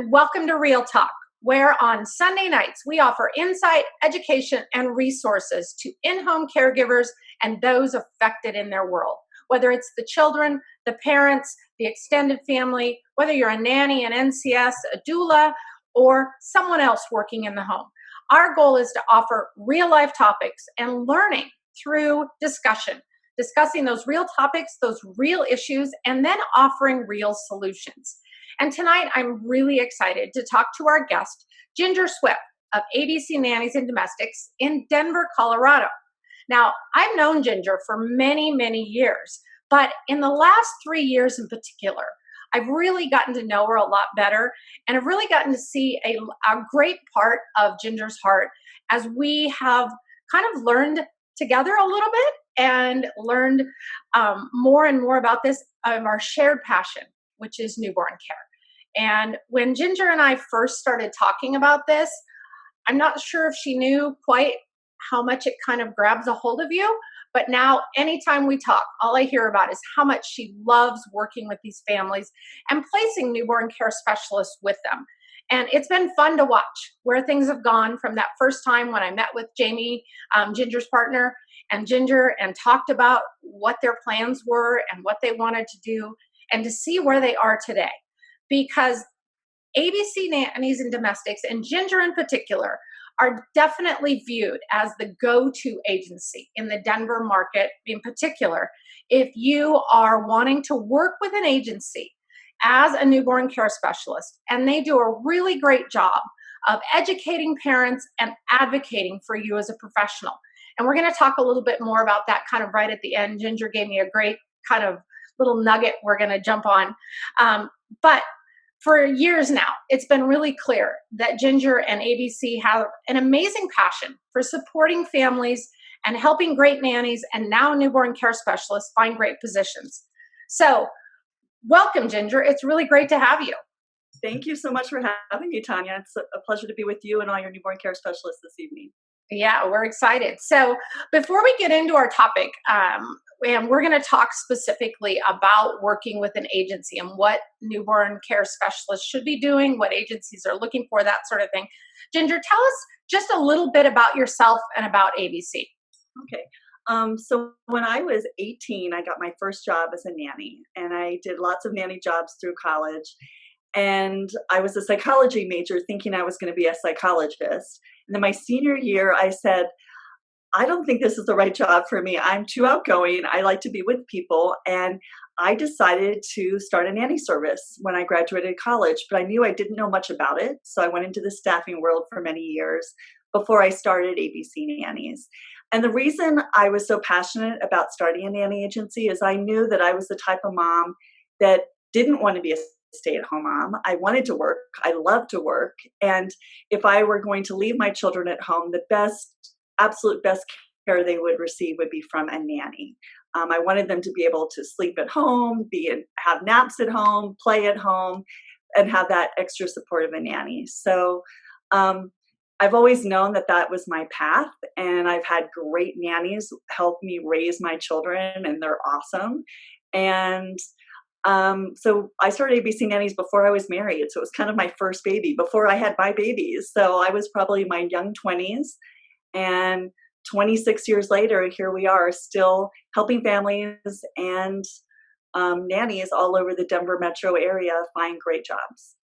and welcome to Real Talk, where on Sunday nights we offer insight, education, and resources to in-home caregivers and those affected in their world. Whether it's the children, the parents, the extended family, whether you're a nanny, an NCS, a doula, or someone else working in the home. Our goal is to offer real-life topics and learning through discussing those real topics, those real issues, and then offering real solutions. And tonight, I'm really excited to talk to our guest, Ginger Swift of ABC Nannies and Domestics in Denver, Colorado. Now, I've known Ginger for many, many years, but in the last 3 years in particular, I've really gotten to know her a lot better, and I've really gotten to see a great part of Ginger's heart as we have kind of learned together a little bit and learned more and more about this, of our shared passion, which is newborn care. And when Ginger and I first started talking about this, I'm not sure if she knew quite how much it kind of grabs a hold of you. But now anytime we talk, all I hear about is how much she loves working with these families and placing newborn care specialists with them. And it's been fun to watch where things have gone from that first time when I met with Jamie, Ginger's partner, and Ginger, and talked about what their plans were and what they wanted to do, and to see where they are today. Because ABC Nannies and Domestics, and Ginger in particular, are definitely viewed as the go-to agency in the Denver market in particular. If you are wanting to work with an agency as a newborn care specialist, and they do a really great job of educating parents and advocating for you as a professional. And we're going to talk a little bit more about that kind of right at the end. Ginger gave me a great kind of little nugget we're going to jump on. But for years now, it's been really clear that Ginger and ABC have an amazing passion for supporting families and helping great nannies and now newborn care specialists find great positions. So welcome, Ginger. It's really great to have you. Thank you so much for having me, Tanya. It's a pleasure to be with you and all your newborn care specialists this evening. Yeah, we're excited. So before we get into our topic, and we're going to talk specifically about working with an agency and what newborn care specialists should be doing, what agencies are looking for, that sort of thing. Ginger, tell us just a little bit about yourself and about ABC. Okay. So when I was 18, I got my first job as a nanny, and I did lots of nanny jobs through college. And I was a psychology major thinking I was going to be a psychologist. And then my senior year, I said, I don't think this is the right job for me. I'm too outgoing. I like to be with people. And I decided to start a nanny service when I graduated college, but I knew I didn't know much about it. So I went into the staffing world for many years before I started ABC Nannies. And the reason I was so passionate about starting a nanny agency is I knew that I was the type of mom that didn't want to be a stay-at-home mom. I wanted to work. I love to work. And if I were going to leave my children at home, the absolute best care they would receive would be from a nanny. I wanted them to be able to sleep at home, have naps at home, play at home, and have that extra support of a nanny. So I've always known that that was my path, and I've had great nannies help me raise my children, and they're awesome. And so I started ABC Nannies before I was married. So it was kind of my first baby before I had my babies. So I was probably in my young 20s, and 26 years later, here we are still helping families and nannies all over the Denver metro area find great jobs.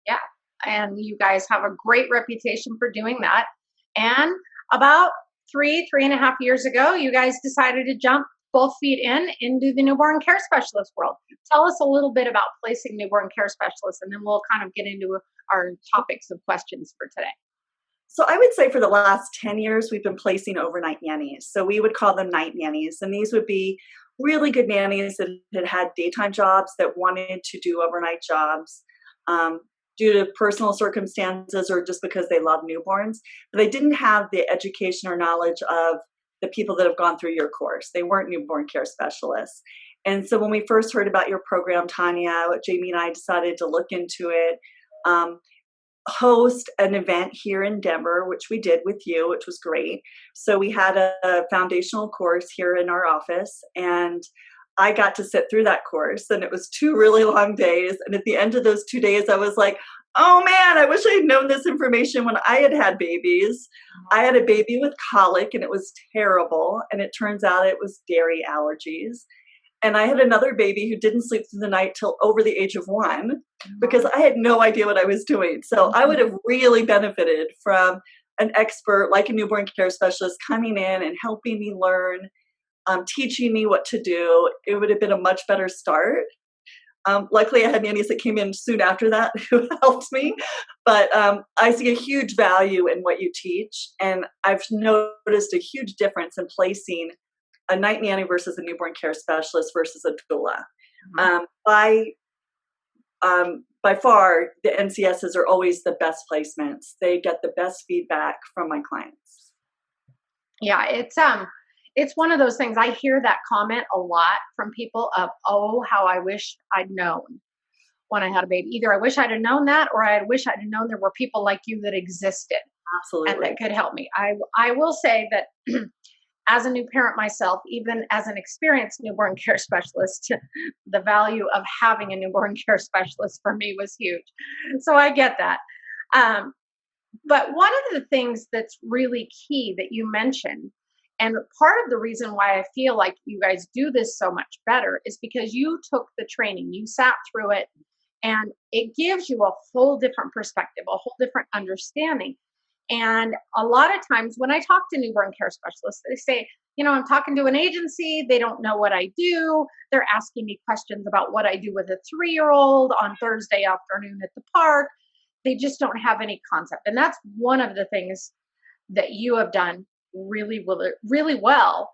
Yeah. And you guys have a great reputation for doing that. And about 3.5 years ago, you guys decided to jump both feet into the newborn care specialist world. Tell us a little bit about placing newborn care specialists, and then we'll kind of get into our topics of questions for today. So I would say for the last 10 years, we've been placing overnight nannies. So we would call them night nannies. And these would be really good nannies that had daytime jobs that wanted to do overnight jobs due to personal circumstances or just because they love newborns. But they didn't have the education or knowledge of the people that have gone through your course. They weren't newborn care specialists. And so when we first heard about your program, Tanya, Jamie and I decided to look into it, host an event here in Denver, which we did with you, which was great. So we had a foundational course here in our office, and I got to sit through that course, and it was 2 really long days. And at the end of those 2 days, I was like, Oh man, I wish I had known this information when I had babies. I had a baby with colic and it was terrible. And it turns out it was dairy allergies. And I had another baby who didn't sleep through the night till over the age of 1 because I had no idea what I was doing. So I would have really benefited from an expert like a newborn care specialist coming in and helping me learn, teaching me what to do. It would have been a much better start. Luckily, I had nannies that came in soon after that who helped me. But I see a huge value in what you teach. And I've noticed a huge difference in placing a night nanny versus a newborn care specialist versus a doula. Um, by by far, the NCSs are always the best placements. They get the best feedback from my clients. Yeah, it's one of those things. I hear that comment a lot from people of, oh, how I wish I'd known when I had a baby. Either I wish I'd have known that, or I wish I'd have known there were people like you that existed and Absolutely. that could help me. I will say that as a new parent myself, even as an experienced newborn care specialist, the value of having a newborn care specialist for me was huge. So I get that. Um, but one of the things that's really key that you mentioned, and part of the reason why I feel like you guys do this so much better is because you took the training, you sat through it, and it gives you a whole different perspective, a whole different understanding. And a lot of times when I talk to newborn care specialists, they say, I'm talking to an agency, they don't know what I do. They're asking me questions about what I do with a 3-year-old on Thursday afternoon at the park. They just don't have any concept. And that's one of the things that you have done really well.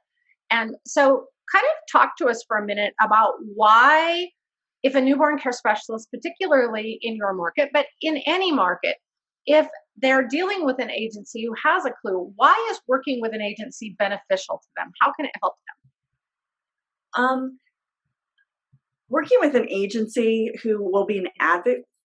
And so kind of talk to us for a minute about why, if a newborn care specialist, particularly in your market, but in any market, if they're dealing with an agency who has a clue, why is working with an agency beneficial to them? How can it help Um, Working with an agency who will be an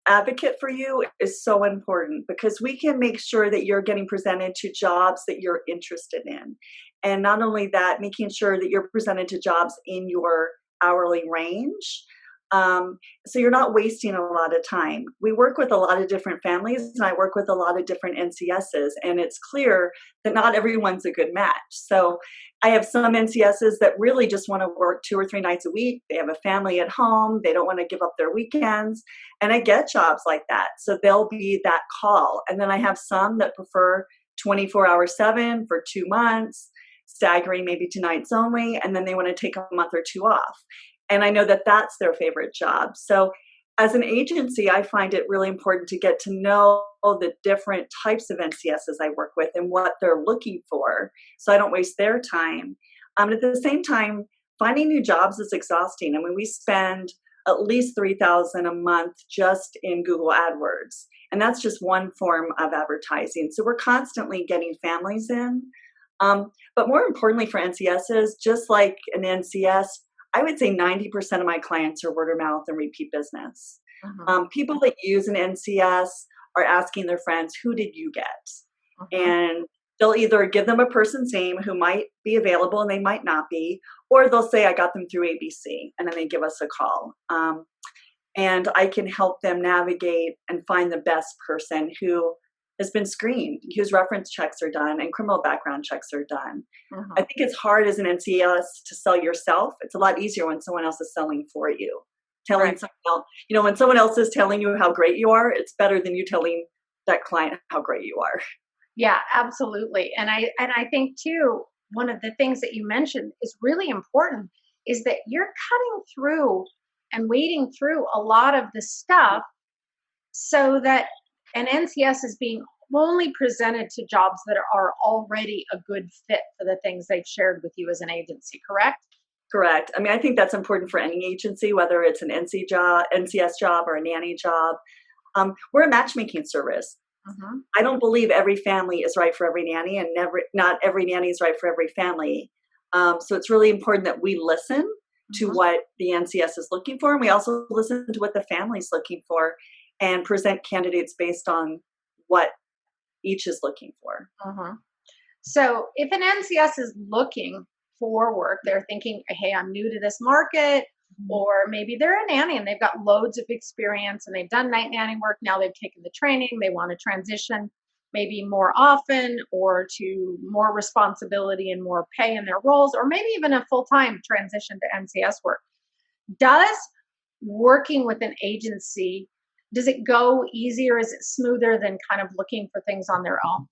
advocate for you is so important because we can make sure that you're getting presented to jobs that you're interested in. And not only that, making sure that you're presented to jobs in your hourly range. So you're not wasting a lot of time. We work with a lot of different families, and I work with a lot of different NCSs, and it's clear that not everyone's a good match. So I have some NCSs that really just want to work 2 or 3 nights a week. They have a family at home. They don't want to give up their weekends. And I get jobs like that. So they'll be that call. And then I have some that prefer 24/7 for 2 months, staggering maybe to nights only. And then they want to take a month or 2 off. And I know that that's their favorite job. So as an agency, I find it really important to get to know the different types of NCSs I work with and what they're looking for so I don't waste their time. At the same time, finding new jobs is exhausting. I mean, we spend at least $3,000 a month just in Google AdWords. And that's just one form of advertising. So we're constantly getting families in. But more importantly for NCSs, just like an NCS, I would say 90% of my clients are word of mouth and repeat business. them? People that use an NCS are asking their friends, who did you get? And they'll either give them a person's name who might be available and they might not be, or they'll say, I got them through ABC, and then they give us a call. And I can help them navigate and find the best person who has been screened, whose reference checks are done and criminal background checks are done. I think it's hard as an NCS to sell yourself. It's a lot easier when someone else is selling for you. Telling Right. someone else, when someone else is telling you how great you are, it's better than you telling that client how great you are. Yeah, absolutely. And I think too, one of the things that you mentioned is really important is that you're cutting through and wading through a lot of the stuff so that an NCS is being only presented to jobs that are already a good fit for the things they've shared with you as an agency, correct? Correct. I mean, I think that's important for any agency, whether it's an NCS job or a nanny job. We're a matchmaking service. I don't believe every family is right for every nanny, and not every nanny is right for every family. So it's really important that we listen to what the NCS is looking for, and we also listen to what the family's looking for and present candidates based on what each is looking for. So if an NCS is looking for work, they're thinking, hey, I'm new to this market. Mhm. Or maybe they're a nanny and they've got loads of experience and they've done night nanny work. Now they've taken the training. They want to transition maybe more often or to more responsibility and more pay in their roles, or maybe even a full time transition to NCS work. Does working with an agency, does it go easier? Is it smoother than kind of looking for things on their own?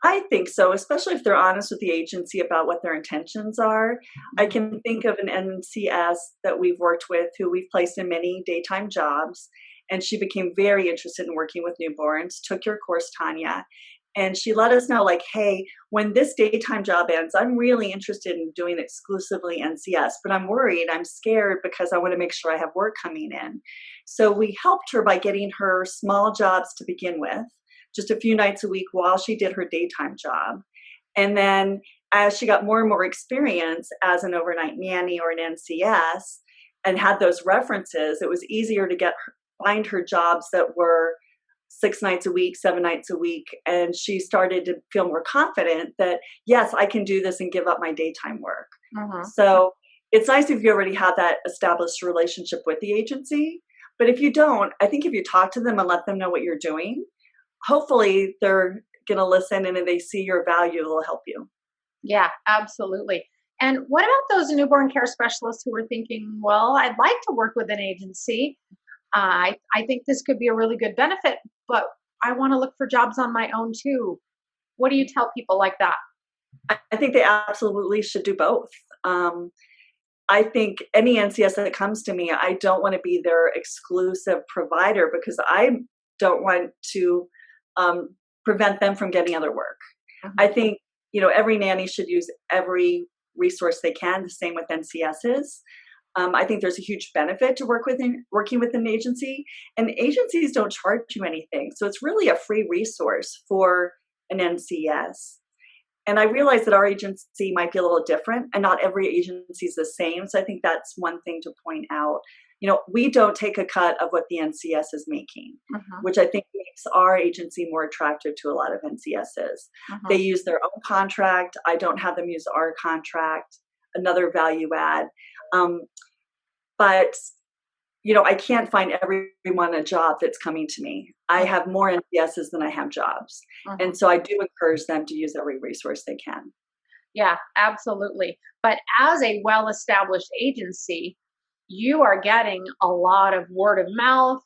I think so, especially if they're honest with the agency about what their intentions are. I Mhm. can think of an NCS that we've worked with who we've placed in many daytime jobs, and she became very interested in working with newborns, took your course, Tanya, and she let us know, like, hey, when this daytime job ends, I'm really interested in doing exclusively NCS, but I'm worried, I'm scared because I want to make sure I have work coming in. So we helped her by getting her small jobs to begin with, just a few nights a week while she did her daytime job. And then as she got more and more experience as an overnight nanny or an NCS and had those references, it was easier to find her jobs that were 6 nights a week, 7 nights a week. And she started to feel more confident that, yes, I can do this and give up my daytime work. Mhm. So it's nice if you already have that established relationship with the agency. But if you don't, I think if you talk to them and let them know what you're doing, hopefully they're going to listen, and if they see your value, they'll help you. Yeah, absolutely. And what about those newborn care specialists who are thinking, well, I'd like to work with an agency. I think this could be a really good benefit, but I want to look for jobs on my own too. What do you tell people like that? I think they absolutely should do both. Um, I think any NCS that comes to me, I don't want to be their exclusive provider because I don't want to prevent them from getting other work. I Mhm. think, every nanny should use every resource they can. The same with NCSs. I think there's a huge benefit to working with an agency, and agencies don't charge you anything, so it's really a free resource for an NCS. And I realize that our agency might be a little different, and not every agency is the same. So I think that's one thing to point out. We don't take a cut of what the NCS is making, Mhm. which I think makes our agency more attractive to a lot of NCSs. They Mhm. use their own contract. I don't have them use our contract, another value add. Um, but I can't find everyone a job that's coming to me. I Mhm. have more NCSs than I have jobs. And Mhm. so I do encourage them to use every resource they can. Yeah, absolutely. But as a well established agency, you are getting a lot of word of mouth.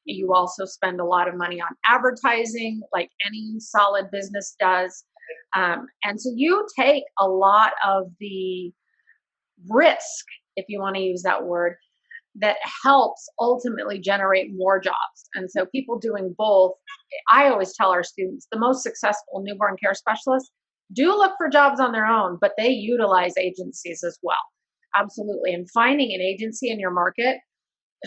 You also spend a lot of money on advertising, like any solid business does. And so you take a lot of the risk, if you want to use that word, that helps ultimately generate more jobs. And so people doing both, I always tell our students the most successful newborn care specialists do look for jobs on their own, but they utilize agencies as well. Absolutely. And finding an agency in your market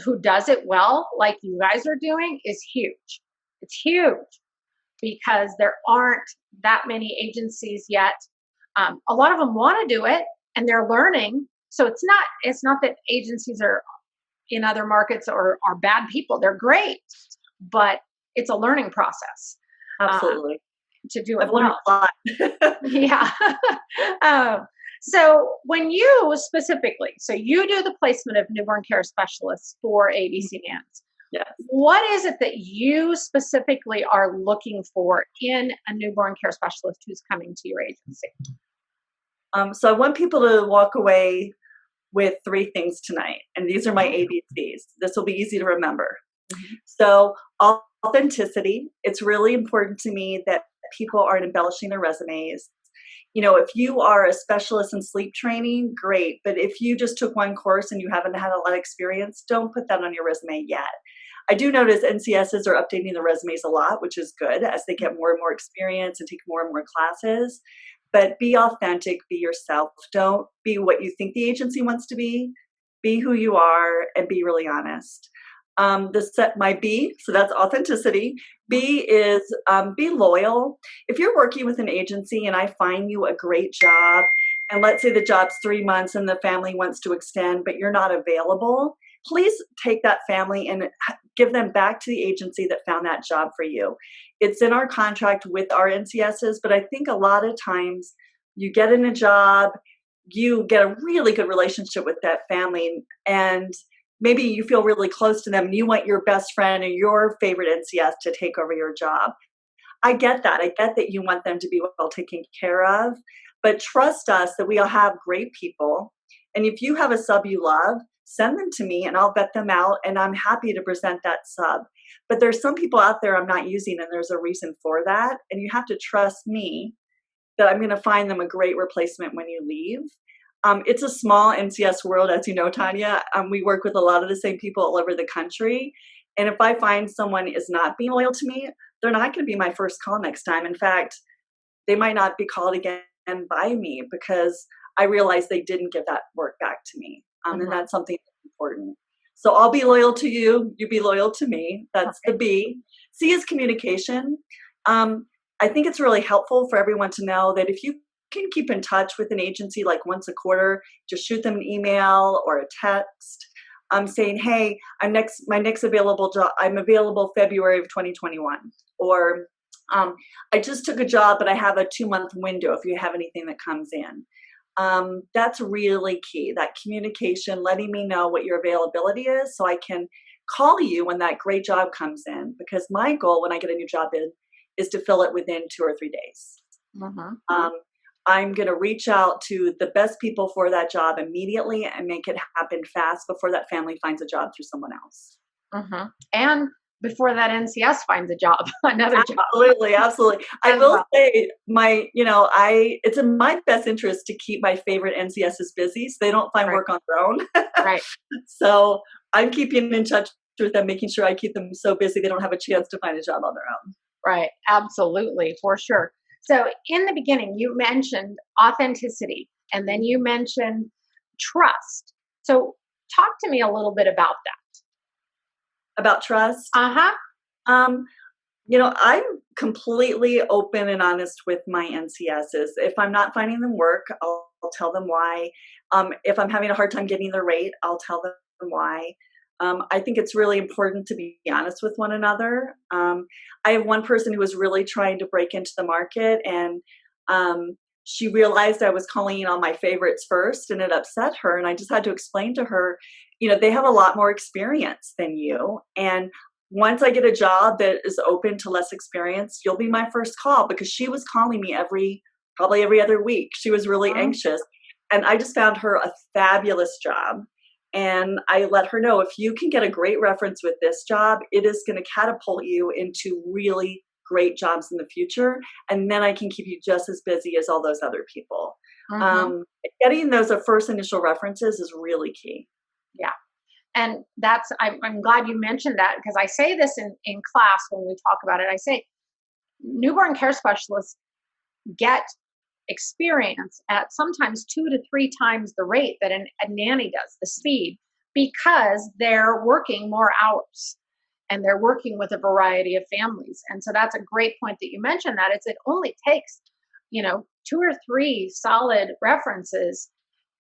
who does it well, like you guys are doing, is huge. It's huge because there aren't that many agencies yet. A lot of them want to do it and they're learning. So it's not that agencies are in other markets or are bad people. They're great, but it's a learning process uh, Absolutely. to do it I've learned well. a lot. Yeah. um, so when you specifically, so you do the placement of newborn care specialists for ABC Hands. Yes. What is it that you specifically are looking for in a newborn care specialist who's coming to your agency? So I want people to walk away with three things tonight, and these are my Mhm. ABCs. This will be easy to remember. Mhm. So authenticity. It's really important to me that people aren't embellishing their resumes. If you are a specialist in sleep training, great. But if you just took one course and you haven't had a lot of experience, don't put that on your resume yet. I do notice NCSs are updating the resumes a lot, which is good as they get more and more experience and take more and more classes. But be authentic, be yourself. Don't be what you think the agency wants to be. Be who you are and be really honest. My B, so that's authenticity. B is be loyal. If you're working with an agency and I find you a great job, and let's say the job's 3 months and the family wants to extend, but you're not available, please take that family and give them back to the agency that found that job for you. It's in our contract with our NCSs, but I think a lot of times you get in a job, you get a really good relationship with that family, and maybe you feel really close to them and you want your best friend or your favorite NCS to take over your job. I get that. I get that you want them to be well taken care of, but trust us that we all have great people. And if you have a sub you love, send them to me and I'll vet them out and I'm happy to present that sub. But there's some people out there I'm not using and there's a reason for that. And you have to trust me that I'm going to find them a great replacement when you leave. It's a small NCS world, as you know, Tanya. We work with a lot of the same people all over the country. And if I find someone is not being loyal to me, they're not going to be my first call next time. In fact, they might not be called again by me because I realize they didn't give that work back to me. And that's something that's important. So I'll be loyal to you. You be loyal to me. That's the B. C is communication. I think it's really helpful for everyone to know that if you can keep in touch with an agency like once a quarter, just shoot them an email or a text saying, hey, my next available job, I'm available February of 2021. Or I just took a job, but I have a 2-month window if you have anything that comes in. That's really key, that communication, letting me know what your availability is so I can call you when that great job comes in. Because my goal when I get a new job in is to fill it within 2 or 3 days. I'm going to reach out to the best people for that job immediately and make it happen fast before that family finds a job through someone else. And before that NCS finds a job, another job. Absolutely. I will say it's in my best interest to keep my favorite NCSs busy so they don't find work on their own. Right. So I'm keeping in touch with them, making sure I keep them so busy they don't have a chance to find a job on their own. Right. Absolutely. For sure. So in the beginning, you mentioned authenticity and then you mentioned trust. So talk to me a little bit about that. About trust? I'm completely open and honest with my NCSs. If I'm not finding them work, I'll tell them why. If I'm having a hard time getting their rate, I'll tell them why. I think it's really important to be honest with one another. I have one person who was really trying to break into the market, and she realized I was calling in on my favorites first, and it upset her. And I just had to explain to her, they have a lot more experience than you. And once I get a job that is open to less experience, you'll be my first call, because she was calling me probably every other week. She was really anxious. And I just found her a fabulous job. And I let her know, if you can get a great reference with this job, it is going to catapult you into really great jobs in the future. And then I can keep you just as busy as all those other people. Getting those first initial references is really key. Yeah. And I'm glad you mentioned that, because I say this in class when we talk about it. I say newborn care specialists get experience at sometimes 2 to 3 times the rate that a nanny does, the speed, because they're working more hours and they're working with a variety of families. And so that's a great point that you mentioned, that it only takes 2 or 3 solid references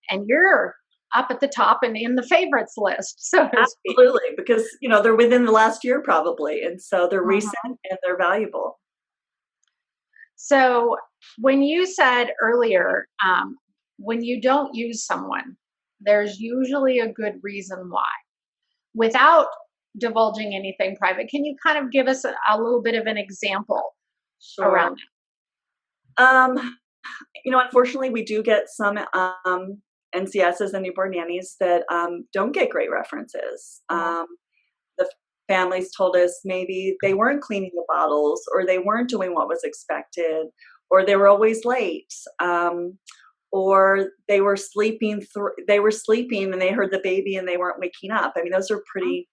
and you're up at the top and in the favorites list, so to speak. Absolutely, because they're within the last year probably, and so they're recent and they're valuable. So when you said earlier, when you don't use someone, there's usually a good reason why. Without divulging anything private, can you kind of give us a little bit of an example around that? Unfortunately, we do get some NCSs and newborn nannies that don't get great references. The families told us maybe they weren't cleaning the bottles, or they weren't doing what was expected, or they were always late, or they were sleeping and they heard the baby and they weren't waking up. I mean, those are pretty,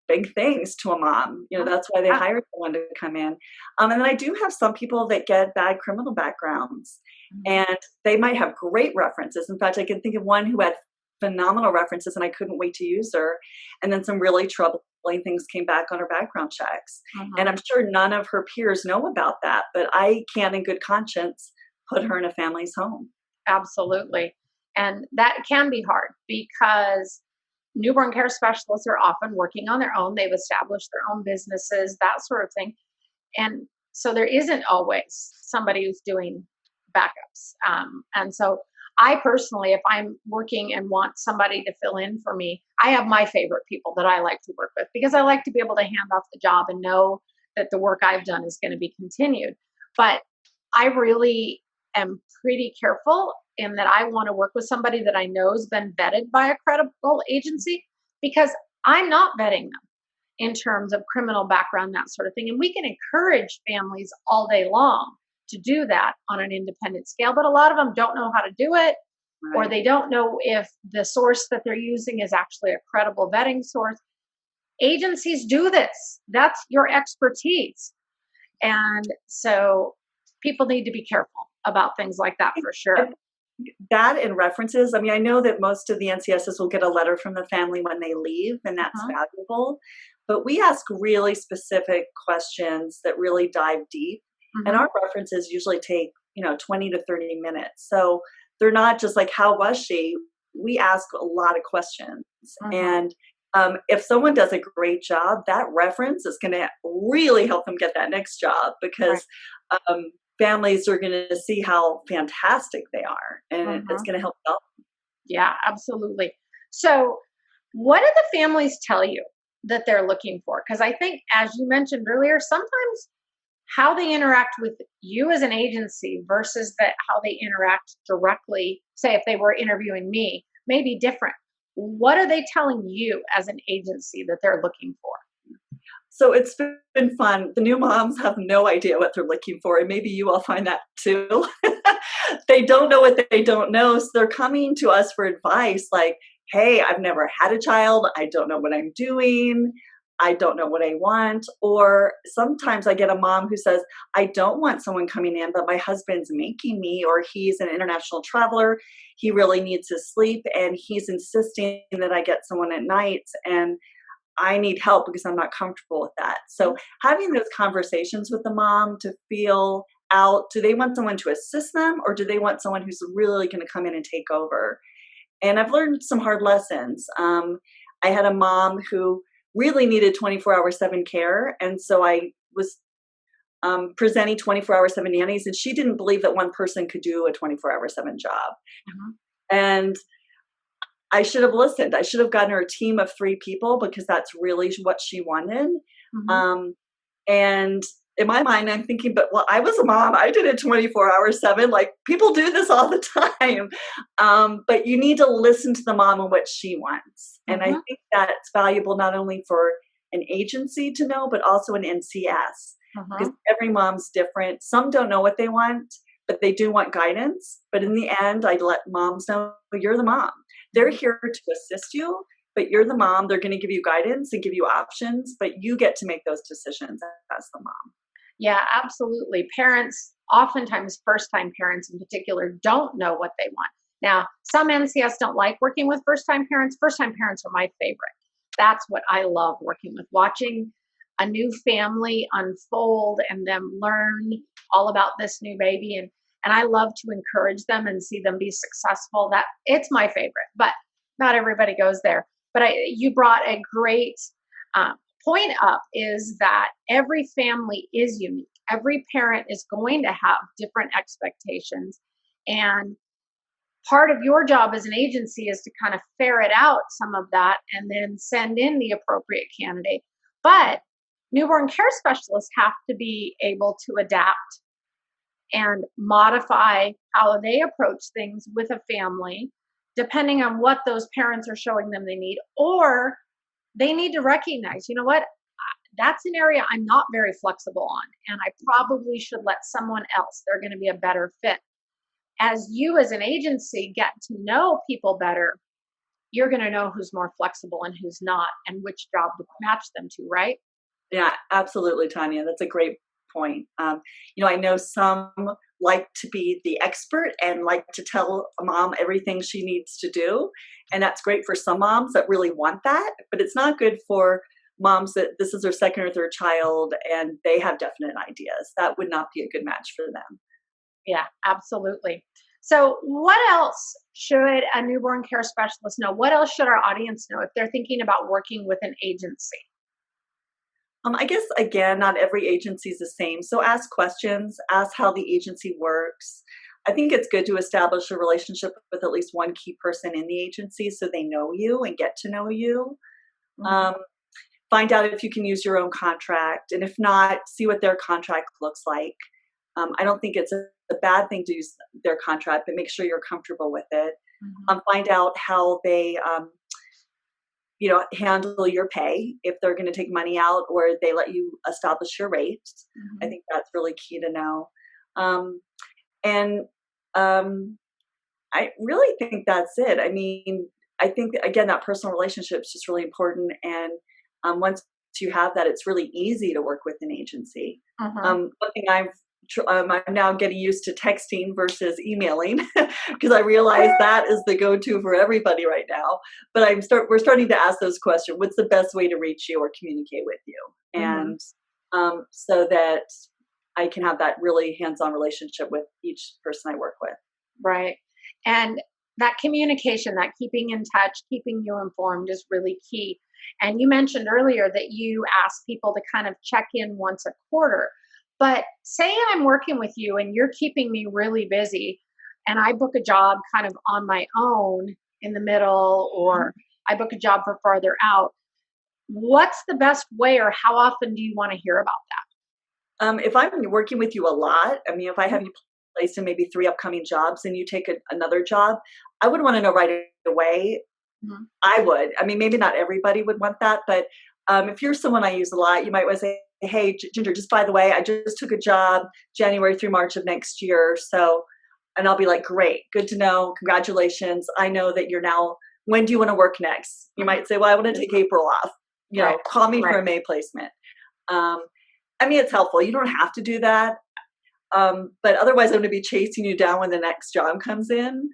big things to a mom. That's why they hired someone to come in. And then I do have some people that get bad criminal backgrounds, and they might have great references. In fact, I can think of one who had phenomenal references and I couldn't wait to use her. And then some really troubling things came back on her background checks. And I'm sure none of her peers know about that, but I can, in good conscience, put her in a family's home. Absolutely. And that can be hard, because newborn care specialists are often working on their own. They've established their own businesses, that sort of thing. And so there isn't always somebody who's doing backups. And so I personally, if I'm working and want somebody to fill in for me, I have my favorite people that I like to work with because I like to be able to hand off the job and know that the work I've done is going to be continued. But I really am pretty careful in that I want to work with somebody that I know has been vetted by a credible agency because I'm not vetting them in terms of criminal background, that sort of thing. And we can encourage families all day long to do that on an independent scale, but a lot of them don't know how to do it, or Right. they don't know if the source that they're using is actually a credible vetting source. Agencies do this, that's your expertise. And so people need to be careful about things like that for sure. And that and references, I mean, I know that most of the NCSs will get a letter from the family when they leave, and that's Uh-huh. valuable. But we ask really specific questions that really dive deep. And Hmm. our references usually take, 20 to 30 minutes. So they're not just like, how was she? We ask a lot of questions. Hmm. And if someone does a great job, that reference is going to really help them get that next job Right. because um, families are going to see how fantastic they are, and it's Hmm. going to help them. Yeah, absolutely. So, what do the families tell you that they're looking for? Because I think, as you mentioned earlier, sometimes how they interact with you as an agency versus that how they interact directly, say if they were interviewing me, may be different. What are they telling you as an agency that they're looking for? So it's been fun. The new moms have no idea what they're looking for, and maybe you all find that too. They don't know what they don't know, so they're coming to us for advice like, "Hey, I've never had a child. I don't know what I'm doing. I don't know what I want." Or sometimes I get a mom who says, "I don't want someone coming in, but my husband's making me," or he's an international traveler. He really needs his sleep, and he's insisting that I get someone at night, and I need help because I'm not comfortable with that. So having those conversations with the mom to feel out, do they want someone to assist them or do they want someone who's really going to come in and take over? And I've learned some hard lessons. I had a mom who really needed 24/7 care. And so I was presenting 24/7 nannies, and she didn't believe that one person could do a 24/7 job. Mhm. And I should have listened. I should have gotten her a team of 3 people because that's really what she wanted. Mhm. Um, and in my mind, I'm thinking, but well, I was a mom. I did it 24 hours 7. Like people do this all the time. But you need to listen to the mom and what she wants. And I Mhm. think that's valuable not only for an agency to know, but also an NCS because Mhm. every mom's different. Some don't know what they want, but they do want guidance. But in the end, I let moms know you're the mom. They're Mhm. here to assist you, but you're the mom. They're going to give you guidance and give you options, but you get to make those decisions as the mom. Yeah, absolutely. Parents, oftentimes first time parents in particular, don't know what they want. Now, some NCS don't like working with first time parents. First time parents are my favorite. That's what I love working with, watching a new family unfold and them learn all about this new baby. And I love to encourage them and see them be successful. That it's my favorite, but not everybody goes there. But you brought a great point up is that every family is unique. Every parent is going to have different expectations. And part of your job as an agency is to kind of ferret out some of that and then send in the appropriate candidate. But newborn care specialists have to be able to adapt and modify how they approach things with a family, depending on what those parents are showing them they need, or they need to recognize, you know what, that's an area I'm not very flexible on, and I probably should let someone else. They're going to be a better fit. As you, as an agency, get to know people better, you're going to know who's more flexible and who's not, and which job to match them to, right? Yeah, absolutely, Tanya. That's a great point. I know some like to be the expert and like to tell a mom everything she needs to do. And that's great for some moms that really want that, but it's not good for moms that this is their second or third child and they have definite ideas. That would not be a good match for them. Yeah, absolutely. So, what else should a newborn care specialist know? What else should our audience know if they're thinking about working with an agency? I guess again, not every agency is the same. So ask questions, ask how the agency works. I think it's good to establish a relationship with at least one key person in the agency so they know you and get to know you. Mhm. Um, find out if you can use your own contract, and if not, see what their contract looks like. I don't think it's a bad thing to use their contract, but make sure you're comfortable with it. Mhm. Find out how they, handle your pay, if they're going to take money out or they let you establish your rates. I Mhm. think that's really key to know. Um, and um, I really think that's it. I mean, I think that, again, that personal relationship is just really important. And once you have that, it's really easy to work with an agency. Mhm. One thing I'm now getting used to texting versus emailing because I realize that is the go-to for everybody right now. But we're starting to ask those questions. What's the best way to reach you or communicate with you? Mhm. And so that I can have that really hands-on relationship with each person I work with. Right. And that communication, that keeping in touch, keeping you informed is really key. And you mentioned earlier that you ask people to kind of check in once a quarter. But say I'm working with you and you're keeping me really busy, and I book a job kind of on my own in the middle, or I book a job for farther out. What's the best way, or how often do you want to hear about If I'm working with you a lot, I mean, if I that? have you placed in maybe 3 upcoming jobs and you take another job, I would wanna know right away. Mhm. I would. I mean, maybe not everybody would want that, but, if you're someone I use a lot, you might wanna say, "Hey, Ginger, just by the way, I just took a job January through March of next year, so," and I'll be like, "Great, good to know, congratulations. I know that you're now, when do you wanna work next?" You Mhm. might say, "Well, I wanna take April off." Right. "Call me for Right. a May placement." Um, I mean, it's helpful. You don't have to do that. But otherwise, I'm going to be chasing you down when the next job comes in.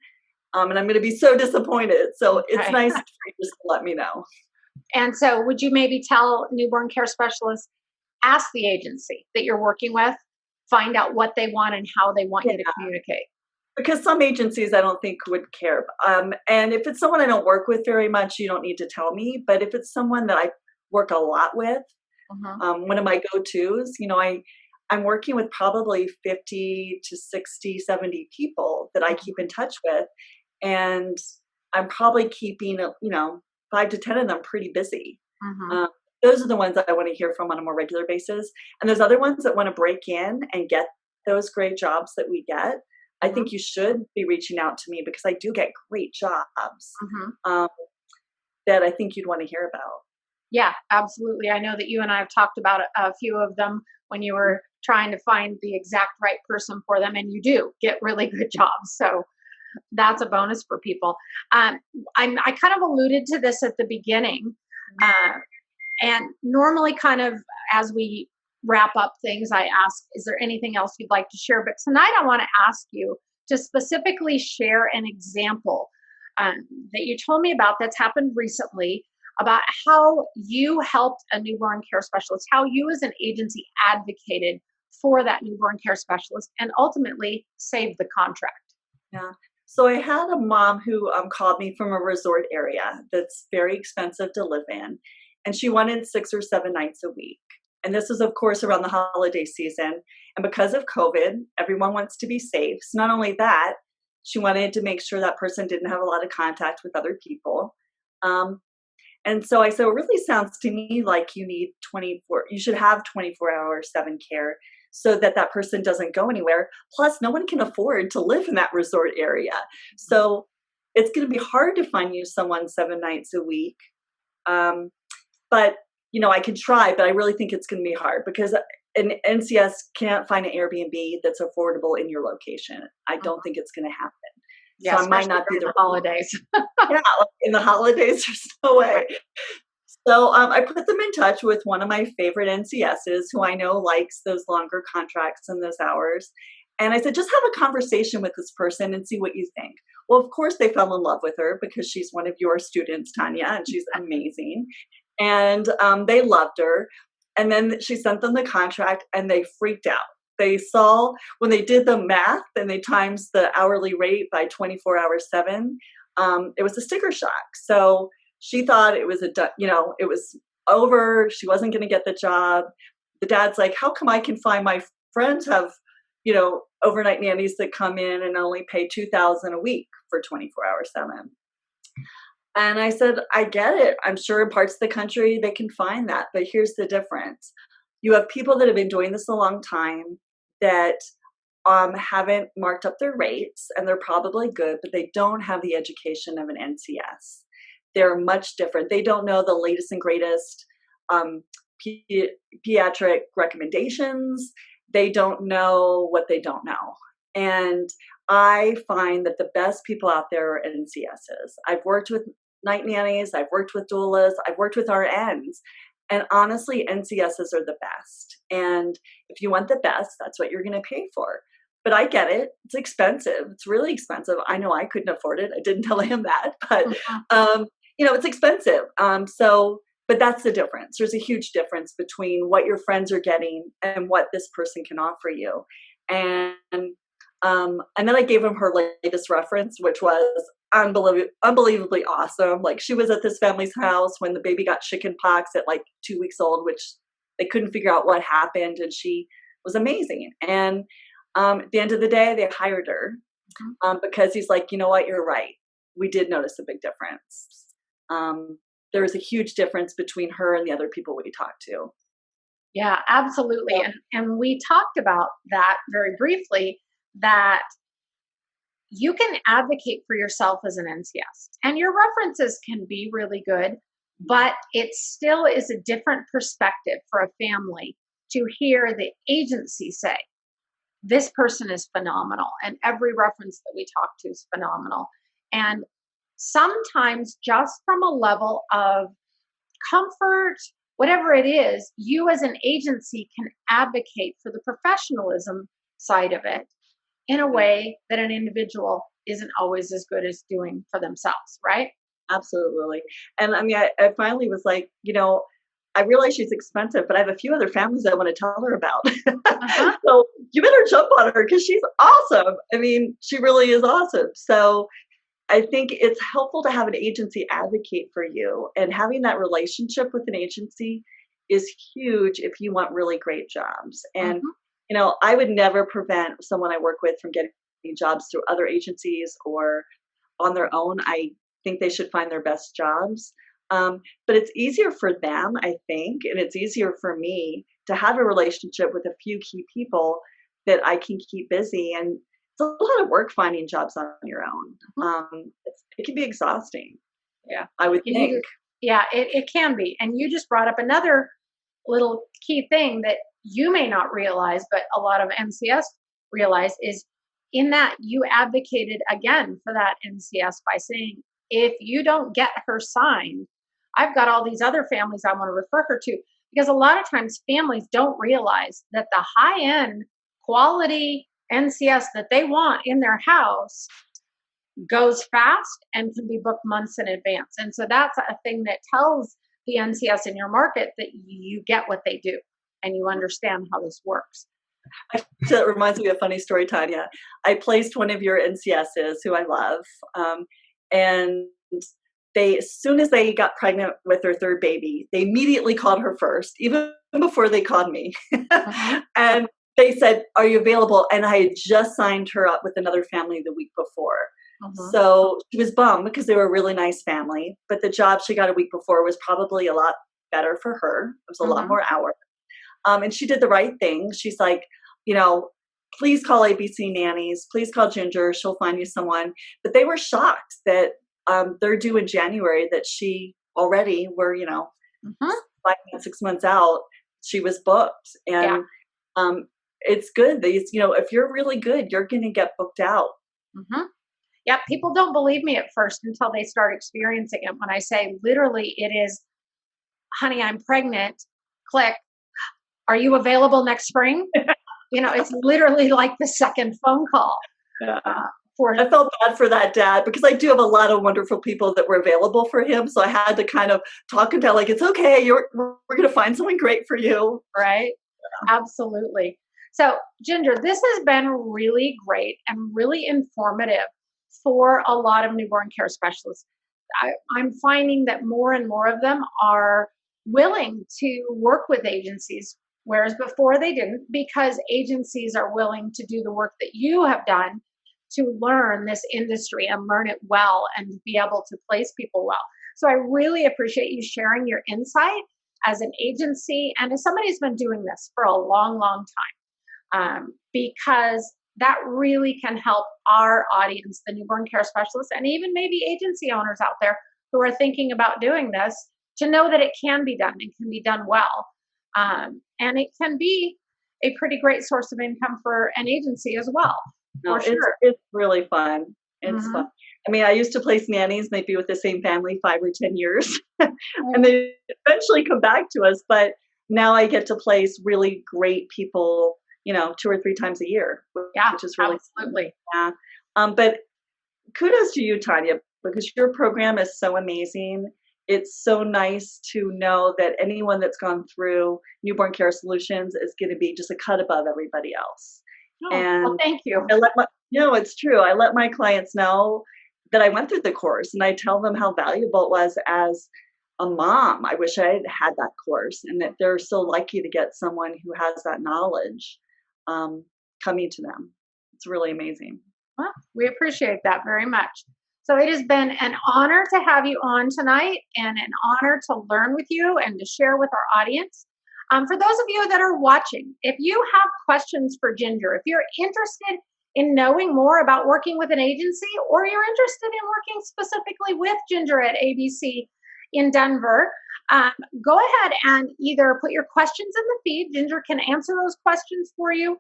And I'm going to be so disappointed. So it's Okay. nice for you just to let me know. And so, would you maybe tell newborn care specialists, ask the agency that you're working with, find out what they want and how they want Yeah. you to communicate? Because some agencies I don't think would care. And if it's someone I don't work with very much, you don't need to tell me. But if it's someone that I work a lot with, Mhm. one of my go-tos, I'm working with probably 50 to 60, 70 people that I keep in touch with. And I'm probably keeping, 5 to 10 of them pretty busy. Mhm. Um, those are the ones that I want to hear from on a more regular basis. And there's other ones that want to break in and get those great jobs that we get. I Mhm. think you should be reaching out to me because I do get great jobs Mhm. um, that I think you'd want to hear about. Yeah, absolutely. I know that you and I have talked about a few of them when you were trying to find the exact right person for them, and you do get really good jobs. So that's a bonus for people. Um, I kind of alluded to this at the beginning. Uh, And normally, kind of as we wrap up things, I ask, is there anything else you'd like to share? But tonight, I want to ask you to specifically share an example that you told me about that's happened recently about how you helped a newborn care specialist, how you as an agency advocated for that newborn care specialist and ultimately saved the contract. Yeah. So I had a mom who called me from a resort area that's very expensive to live in, and she wanted 6 or 7 nights a week. And this is, of course, around the holiday season. And because of COVID, everyone wants to be safe. So not only that, she wanted to make sure that person didn't have a lot of contact with other people. Um, and so I said, it really sounds to me like you should have 24-hour 7 care so that that person doesn't go anywhere. Plus, no one can afford to live in that resort area. So it's going to be hard to find you someone 7 nights a week. Um, but, I can try, but I really think it's going to be hard because an NCS can't find an Airbnb that's affordable in your location. I don't Mhm. think it's going to happen. Yeah, So I might especially not be during the the holidays. yeah, like in the holidays, there's no way. Right. So I put them in touch with one of my favorite NCSs who I know likes those longer contracts and those hours. And I said, just have a conversation with this person and see what you think. Well, of course, they fell in love with her because she's one of your students, Tanya, and she's amazing. And they loved her. And then she sent them the contract and they freaked out. They saw when they did the math and they times the hourly rate by 24 hours 7, it was a sticker shock. So she thought it was it was over. She wasn't going to get the job. The dad's like, how come I can find my friends have overnight nannies that come in and only pay 2,000 a week for 24/7. And I said, I get it. I'm sure in parts of the country they can find that, but here's the difference. You have people that have been doing this a long time that haven't marked up their rates, and they're probably good, but they don't have the education of an NCS. They're much different. They don't know the latest and greatest um, pediatric recommendations. They don't know what they don't know. And I find that the best people out there are NCSs. I've worked with night nannies, I've worked with doulas, I've worked with RNs. And honestly, NCSs are the best. And if you want the best, that's what you're going to pay for. But I get it. It's expensive. It's really expensive. I know I couldn't afford it. I didn't tell him that, but it's expensive. But that's the difference. There's a huge difference between what your friends are getting and what this person can offer you. And then I gave him her latest reference, which was unbelievably awesome. Like, she was at this family's house when the baby got chicken pox at like 2 weeks old, which they couldn't figure out what happened. And she was amazing. And at the end of the day, they hired her because he's like, you know what, you're right. We did notice a big difference. There was a huge difference between her and the other people we talked to. Yeah, absolutely. Yeah. And we talked about that very briefly, that you can advocate for yourself as an NCS, and your references can be really good, but it still is a different perspective for a family to hear the agency say, this person is phenomenal, and every reference that we talk to is phenomenal. And sometimes just from a level of comfort, whatever it is, you as an agency can advocate for the professionalism side of it in a way that an individual isn't always as good as doing for themselves, right? Absolutely. And I mean, I finally was like, I realize she's expensive, but I have a few other families I want to tell her about. Uh-huh. So you better jump on her because she's awesome. I mean, she really is awesome. So I think it's helpful to have an agency advocate for you, and having that relationship with an agency is huge if you want really great jobs. And, Mhm. I would never prevent someone I work with from getting jobs through other agencies or on their own. I think they should find their best jobs. But it's easier for them, I think, and it's easier for me to have a relationship with a few key people that I can keep busy. And it's a lot of work finding jobs on your own. Mhm. It can be exhausting, Yeah. I would You need think. to, yeah, it can be. And you just brought up another little key thing that you may not realize, but a lot of NCS realize, is in that you advocated again for that NCS by saying, if you don't get her signed, I've got all these other families I want to refer her to. Because a lot of times families don't realize that the high end quality NCS that they want in their house goes fast and can be booked months in advance. And so that's a thing that tells the NCS in your market that you get what they do and you understand how this works. That reminds me of a funny story, Tanya. I placed one of your NCSs who I love, and as soon as they got pregnant with their third baby, they immediately called her first, even before they called me. Mhm. And they said, "Are you available?" And I had just signed her up with another family the week before. Mhm. So she was bummed because they were a really nice family, but the job she got a week before was probably a lot better for her. It was a lot Mhm. more hours. And she did the right thing. She's like, you know, please call ABC Nannies. Please call Ginger. She'll find you someone. But they were shocked that they're due in January, that she already were, Mhm. 5 months, 6 months out, she was booked. Yeah. And it's good. If you're really good, you're going to get booked out. Mhm. Yeah. People don't believe me at first until they start experiencing it. When I say literally, it is, honey, I'm pregnant. Click. Are you available next spring? It's literally like the second phone call Yeah. uh, for. I felt bad for that dad because I do have a lot of wonderful people that were available for him. So I had to kind of talk him down, like, it's okay. We're going to find someone great for you. Right? Absolutely. So, Ginger, this has been really great and really informative for a lot of newborn care specialists. I'm finding that more and more of them are willing to work with agencies whereas before they didn't, because agencies are willing to do the work that you have done to learn this industry and learn it well and be able to place people well. So I really appreciate you sharing your insight as an agency and as somebody who's been doing this for a long, long time, because that really can help our audience, the newborn care specialists, and even maybe agency owners out there who are thinking about doing this, to know that it can be done and can be done well. And it can be a pretty great source of income for an agency as well, No, for sure. it's really fun. It's fun. Hmm. I mean, I used to place nannies, and they'd be with the same family 5 or 10 years, and they eventually come back to us. But now I get to place really great people, 2 or 3 times a year, Yeah, which is really fun. absolutely. Yeah. But kudos to you, Tanya, because your program is so amazing. It's so nice to know that anyone that's gone through Newborn Care Solutions is going to be just a cut above everybody else. Oh, well, And thank you. I let my, no, it's true. I let my clients know that I went through the course, and I tell them how valuable it was as a mom. I wish I had had that course, and that they're so lucky to get someone who has that knowledge um, coming to them. It's really amazing. Well, we appreciate that very much. So it has been an honor to have you on tonight and an honor to learn with you and to share with our audience. For those of you that are watching, if you have questions for Ginger, if you're interested in knowing more about working with an agency, or you're interested in working specifically with Ginger at ABC in Denver, um, go ahead and either put your questions in the feed. Ginger can answer those questions for you.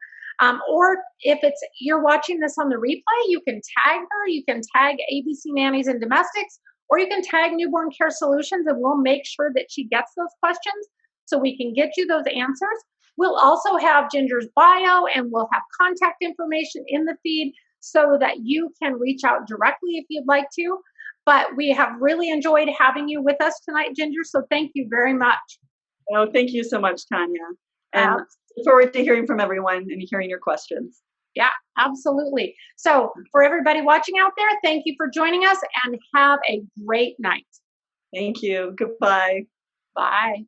Or if it's you're watching this on the replay, you can tag her. You can tag ABC Nannies and Domestics, or you can tag Newborn Care Solutions, and we'll make sure that she gets those questions so we can get you those answers. We'll also have Ginger's bio, and we'll have contact information in the feed so that you can reach out directly if you'd like to. But we have really enjoyed having you with us tonight, Ginger. So thank you very much. Oh, thank you so much, Tanya. And Uh, look forward to hearing from everyone and hearing your questions. Yeah, absolutely. So, for everybody watching out there, thank you for joining us and have a great night. Thank you. Goodbye. Bye.